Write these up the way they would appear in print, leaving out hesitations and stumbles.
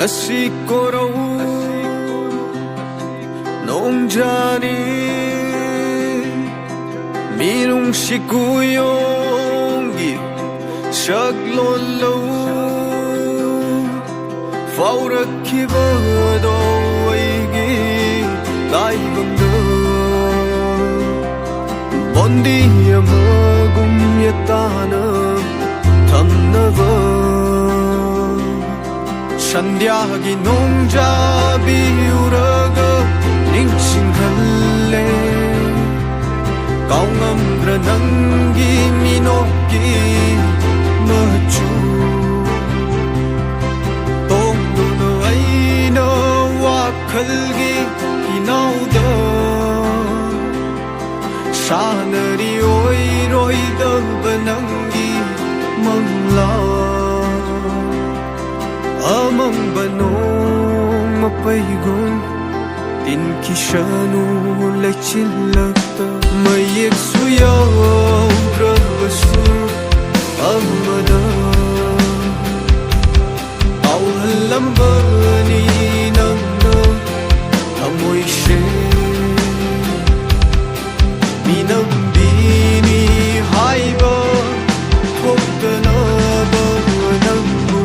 Ngasi korau nongjani mirung sikuyongi shaglolo faurakibado aigi laibangdo bondi amagum yatana thamnava Sandhyagi nongjabi uraga ningsinghalle Kaungamdra nangi minoki machu Tongduna aina wakhalgi hinauda Shanari oiroida banangi mangla Amang banong mapaygon Tin kishanu lechilakta Mayek suyaw prabasur amada Awhalambani nangna amoy she Minambini haiba Thokdana ba nangmu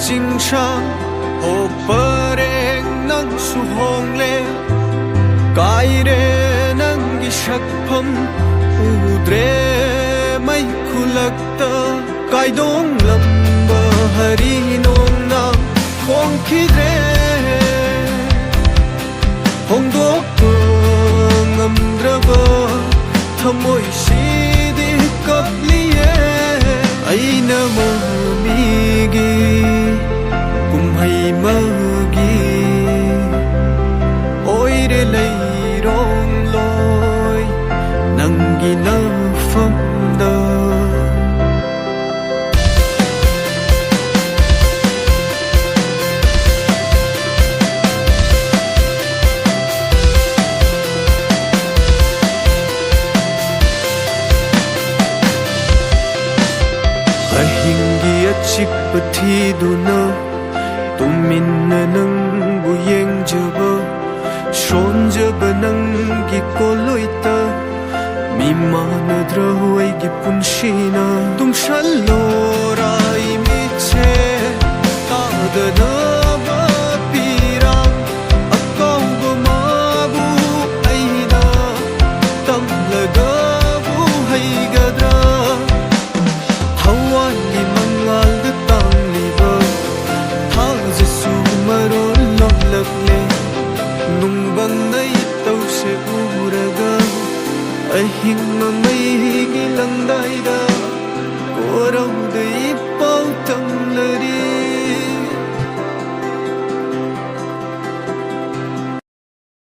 Chingsang ho pareng nang suhongle kaire nang gishakpham udre mai khulakta kaidong lamba hari nong na khong khidre hongdok ngamdraba thamoi sidi kapliye aina mamigi kumhai magi oire leirong loi nangi nafamda ahingi achikpathiduna tuminna nangbu yengjaba shonjaba nang